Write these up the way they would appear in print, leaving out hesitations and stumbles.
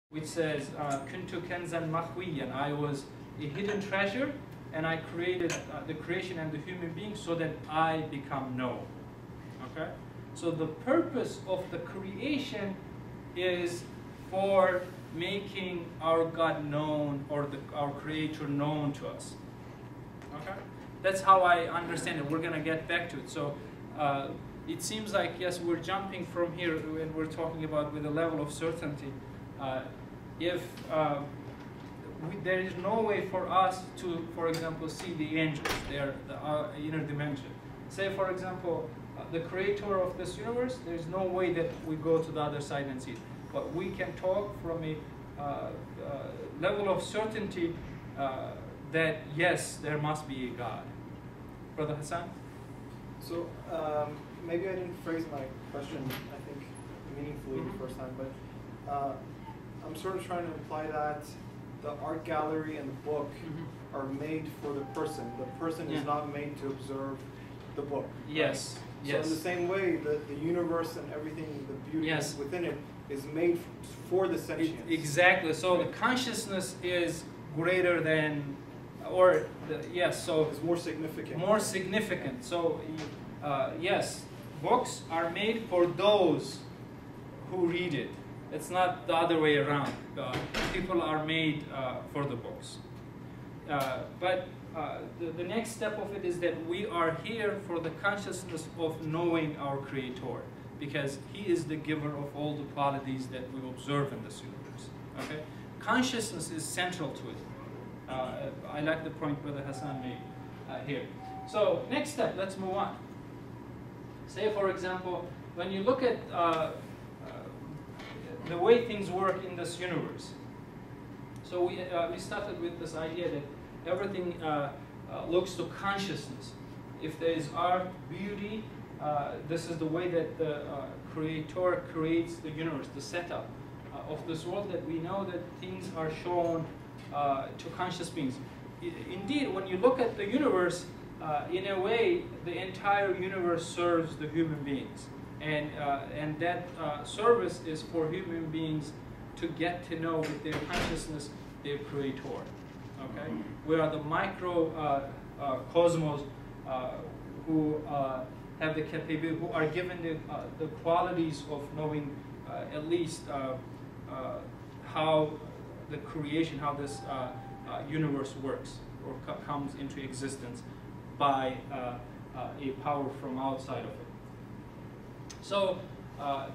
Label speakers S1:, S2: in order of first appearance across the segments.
S1: which says, "Kuntu kenzan makhwiyan," I was a hidden treasure, and I created the creation and the human being so that I become known. Okay? So the purpose of the creation is for making our God known, or our Creator known to us. Okay? That's how I understand it. We're going to get back to it. So it seems like, yes, we're jumping from here and we're talking about with a level of certainty. If there is no way for us to, for example, see the angels, they're the inner dimension. Say, for example, the Creator of this universe, there's no way that we go to the other side and see it. But we can talk from a level of certainty that, yes, there must be a God. Brother Hassan?
S2: So, maybe I didn't phrase my question, I think, meaningfully the first time, but I'm sort of trying to imply that the art gallery and the book are made for the person. The person is not made to observe the book.
S1: Yes.
S2: Right?
S1: Yes.
S2: So in the same way, the universe and everything, the beauty within it, is made for the sentience.
S1: Exactly. So the consciousness is greater than, or so
S2: it's more significant.
S1: More significant. So yes, books are made for those who read it. It's not the other way around. People are made for the books. But the next step of it is that we are here for the consciousness of knowing our Creator, because He is the giver of all the qualities that we observe in this universe. Okay? Consciousness is central to it. I like the point Brother Hassan made here. So next step, let's move on. Say, for example, when you look at the way things work in this universe. So we started with this idea that everything looks to consciousness. If there is art, beauty, this is the way that the Creator creates the universe, the setup of this world, that we know that things are shown to conscious beings. Indeed, when you look at the universe, in a way, the entire universe serves the human beings. And that service is for human beings to get to know with their consciousness their Creator. Okay, we are the micro cosmos who have the capability, who are given the qualities of knowing at least how the creation, how this universe works or comes into existence by a power from outside of it. So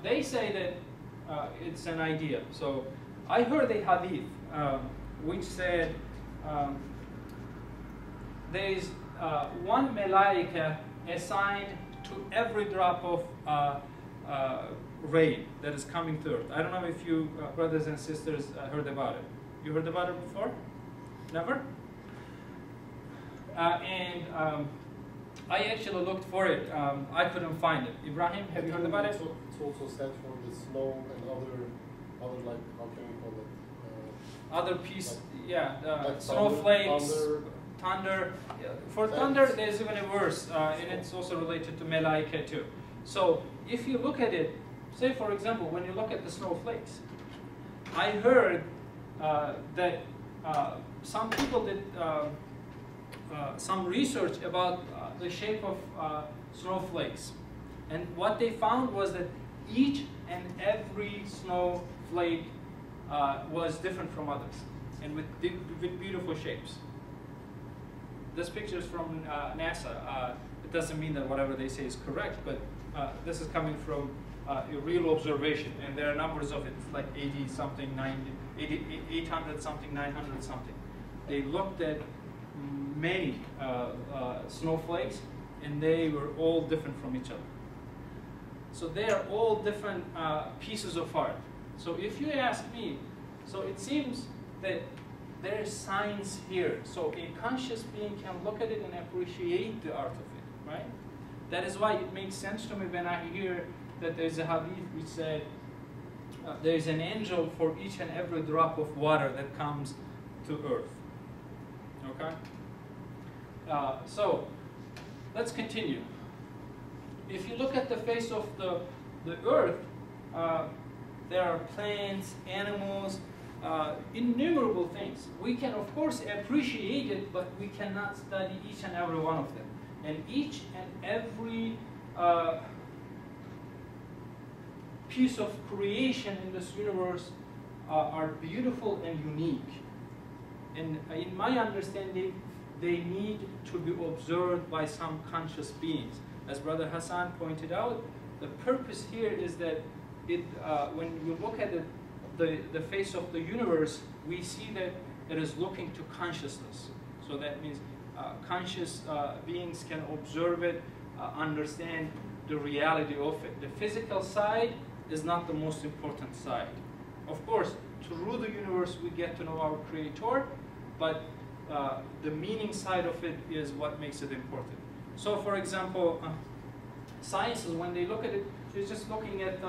S1: they say that it's an idea. So I heard a hadith which said there is one malaika assigned to every drop of rain that is coming to earth. I don't know if you brothers and sisters heard about it. You heard about it before? Never? I actually looked for it. I couldn't find it. Ibrahim, have you heard about it?
S3: It's also sent from the snow and other like, how can we call it?
S1: Other piece,
S3: like, like
S1: snowflakes, thunder. For thunder, there's even a verse, and it's also related to Malaika too. So if you look at it, say for example, when you look at the snowflakes, I heard that some people did some research about the shape of snowflakes, and what they found was that each and every snowflake was different from others, and with beautiful shapes. This picture is from NASA. It doesn't mean that whatever they say is correct, but this is coming from a real observation, and there are numbers of it. It's like 80 something, 90, 800 something, 900 something. They looked at many snowflakes, and they were all different from each other. So they are all different pieces of art. So if you ask me, so it seems that there is science here. So a conscious being can look at it and appreciate the art of it, right? That is why it makes sense to me when I hear that there's a hadith which said there's an angel for each and every drop of water that comes to earth. Okay? So let's continue. If you look at the face of the earth, there are plants, animals, innumerable things. We can, of course, appreciate it, but we cannot study each and every one of them. And each and every piece of creation in this universe are beautiful and unique. And in my understanding, they need to be observed by some conscious beings. As Brother Hassan pointed out, the purpose here is that when you look at the face of the universe, we see that it is looking to consciousness. So that means conscious beings can observe it, understand the reality of it. The physical side is not the most important side. Of course, through the universe we get to know our Creator, but the meaning side of it is what makes it important. So for example, sciences, when they look at it, they're just looking at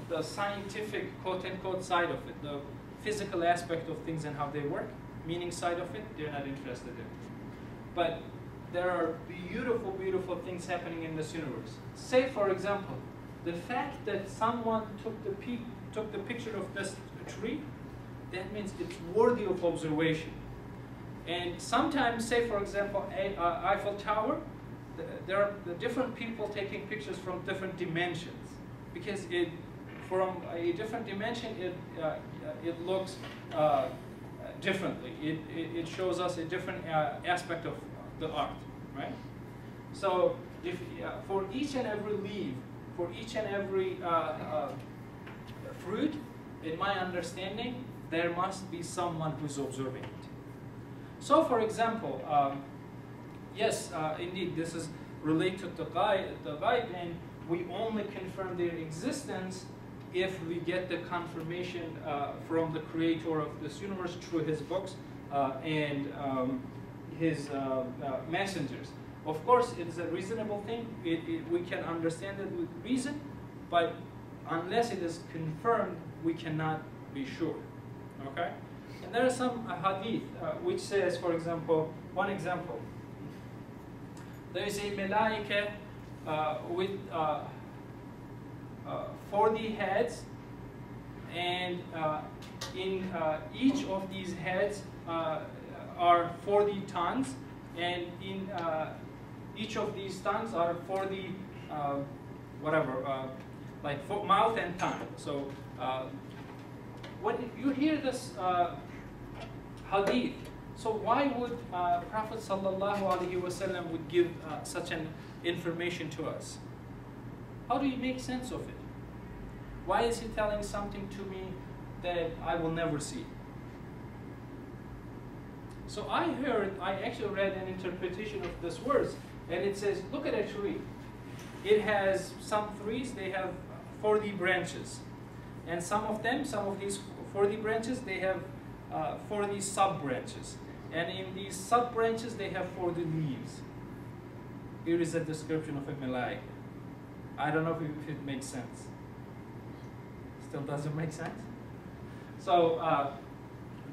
S1: the scientific quote-unquote side of it, the physical aspect of things and how they work. Meaning side of it, they're not interested in. But there are beautiful, beautiful things happening in this universe. Say, for example, the fact that someone took the picture of this tree, that means it's worthy of observation. And sometimes, say, for example, Eiffel Tower, there are different people taking pictures from different dimensions, because from a different dimension, it looks differently. It shows us a different aspect of the art, right? So if for each and every leaf, for each and every fruit, in my understanding, there must be someone who's observing it. So for example, yes, indeed, this is related to the ghaib, and we only confirm their existence if we get the confirmation from the Creator of this universe through His books and His messengers. Of course, it is a reasonable thing. We can understand it with reason, but unless it is confirmed, we cannot be sure. Okay? And there are some hadith which says, for example, one example. There is a malaika with 40 heads, and in each of these heads are 40 tongues, and in each of these tongues are 40 like mouth and tongue. So when you hear this hadith, so why would Prophet ﷺ would give such an information to us? How do you make sense of it? Why is he telling something to me that I will never see? So I actually read an interpretation of this verse, and it says, look at a tree. It has some trees, they have 40 branches. And some of these 40 branches, they have 40 sub-branches. And in these sub-branches, they have 40 leaves. Here is a description of a malaika. I don't know if it makes sense. Still doesn't make sense? So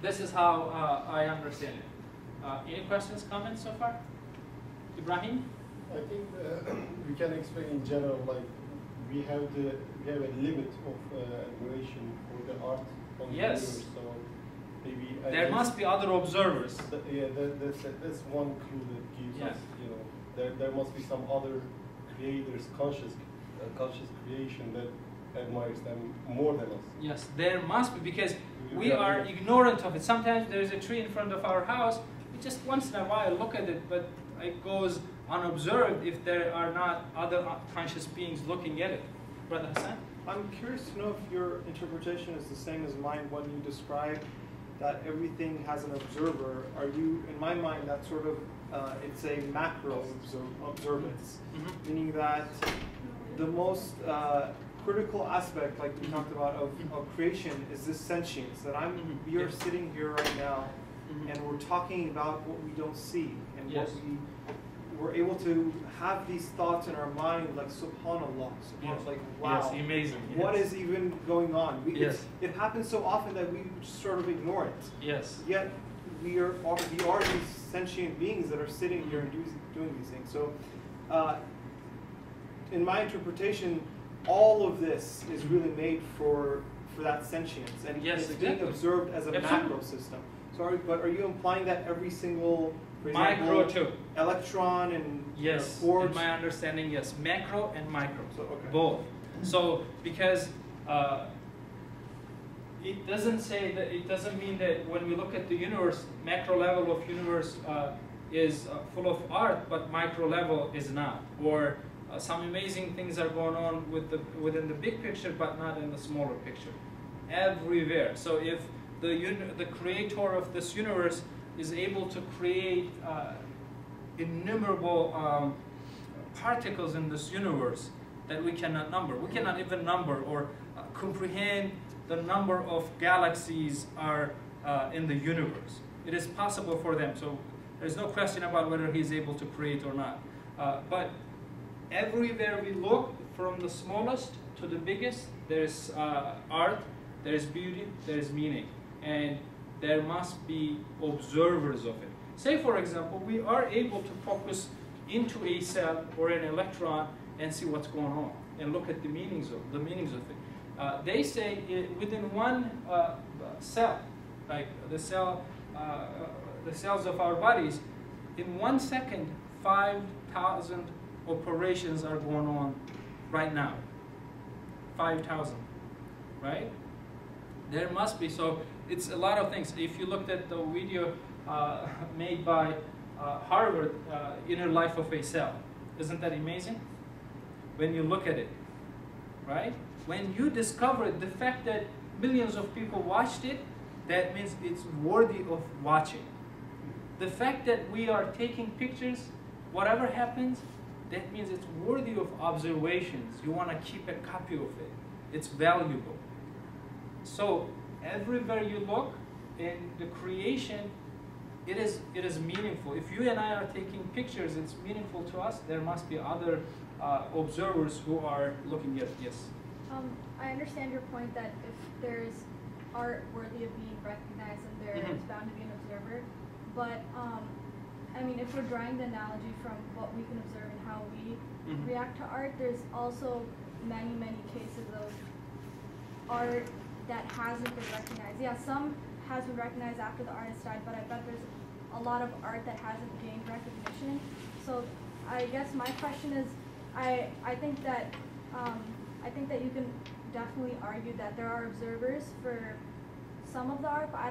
S1: this is how I understand it. Any questions, comments so far? Ibrahim?
S3: I think we can explain in general, like we have a limit of admiration for the art on the universe. So maybe
S1: there must be other observers.
S3: That's one clue that gives us, you know, there must be some other creators, conscious creation that admires them more than us. Yes,
S1: there must be, because we are ignorant of it. Sometimes there is a tree in front of our house. We just once in a while look at it, but it goes unobserved if there are not other conscious beings looking at it. Brother Hassan?
S2: I'm curious to know if your interpretation is the same as mine when you describe that everything has an observer. Are you, in my mind, that sort of, it's a macro observance, meaning that the most critical aspect, like we talked about, of creation is this sentience, that we are sitting here right now, and we're talking about what we don't see, and what we're able to have these thoughts in our mind, like subhanallah, like wow,
S1: amazing.
S2: What is even going on? It happens so often that we just sort of ignore it. Yet we are these sentient beings that are sitting here and doing these things. So, in my interpretation, all of this is really made for for that sentience, and
S1: Yes,
S2: it's
S1: exactly.
S2: being observed as a
S1: Absolutely.
S2: macro system. So, but are you implying that every single, for
S1: Micro
S2: example,
S1: too.
S2: electron and
S1: Yes,
S2: quartz?
S1: in my understanding, yes, macro and micro,
S2: So, okay.
S1: both. So because it doesn't say that, it doesn't mean that when we look at the universe, macro level of universe is full of art, but micro level is not. Or some amazing things are going on within the big picture, but not in the smaller picture. Everywhere. So if the creator of this universe is able to create innumerable particles in this universe that we cannot number. We cannot even number or comprehend the number of galaxies are in the universe. It is possible for them. So there's no question about whether he's able to create or not. But everywhere we look, from the smallest to the biggest, there's art, there's beauty, there's meaning. And there must be observers of it. Say, for example, we are able to focus into a cell or an electron and see what's going on and look at the meanings of it. They say within one cell, like the cells of our bodies, in 1 second, 5,000 operations are going on right now. 5,000, right? There must be, so it's a lot of things. If you looked at the video made by Harvard, Inner Life of a Cell, isn't that amazing? When you look at it, right? When you discover the fact that millions of people watched it, that means it's worthy of watching. The fact that we are taking pictures, whatever happens, that means it's worthy of observations. You want to keep a copy of it. It's valuable. So everywhere you look in the creation, it is meaningful. If you and I are taking pictures, it's meaningful to us. There must be other observers who are looking at this.
S4: I understand your point that if there's art worthy of being recognized, and there is bound to be an observer. But I mean, if we're drawing the analogy from what we can observe and how we react to art, there's also many, many cases of art that hasn't been recognized. Yeah, some has been recognized after the artist died, but I bet there's a lot of art that hasn't gained recognition. So I guess my question is, I think that you can definitely argue that there are observers for some of the art, but I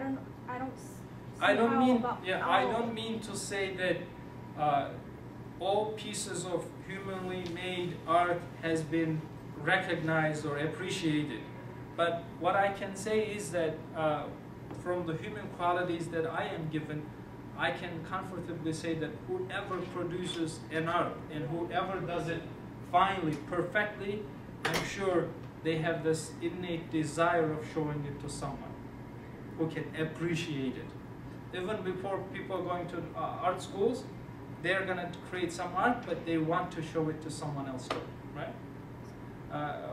S4: don't
S1: mean to say that all pieces of humanly made art has been recognized or appreciated. But what I can say is that from the human qualities that I am given, I can comfortably say that whoever produces an art and whoever does it finely, perfectly, I'm sure they have this innate desire of showing it to someone who can appreciate it. Even before people are going to art schools, they're going to create some art, but they want to show it to someone else too, right?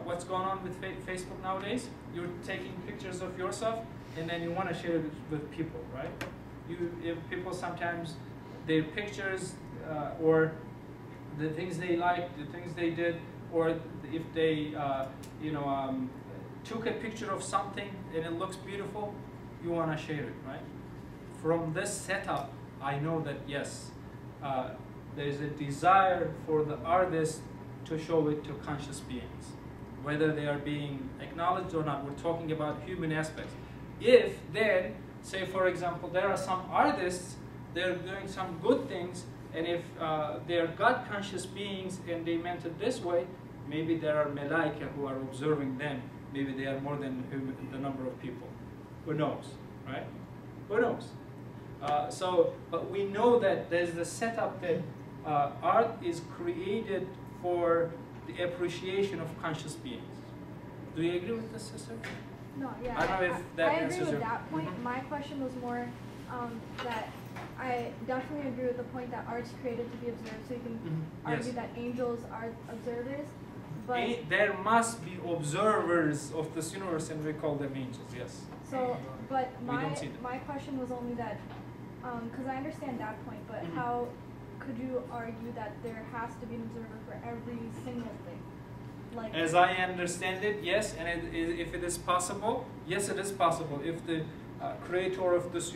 S1: What's going on with Facebook nowadays? You're taking pictures of yourself, and then you want to share it with people, right? If people sometimes, their pictures or the things they like, the things they did, or if they, took a picture of something and it looks beautiful, you want to share it, right? From this setup, I know that yes, there's a desire for the artist to show it to conscious beings, whether they are being acknowledged or not. We're talking about human aspects. If then, say for example, there are some artists, they're doing some good things, and if they're God conscious beings and they meant it this way, maybe there are malaika who are observing them. Maybe they are more than the number of people. Who knows, right? Who knows? But we know that there's the setup that art is created for the appreciation of conscious beings. Do you agree with this, sister?
S4: No, yeah.
S1: I don't know if that
S4: I
S1: answers
S4: agree with
S1: your...
S4: that point. My question was more that I definitely agree with the point that art's created to be observed, so you can argue that angels are observers. But
S1: there must be observers of this universe, and we call them angels, yes.
S4: So, but
S1: my
S4: question was only that, because I understand that point, but how could you argue that there has to be an observer for every single thing? Like,
S1: as I understand it, yes, and if it is possible, yes, it is possible. If the creator of this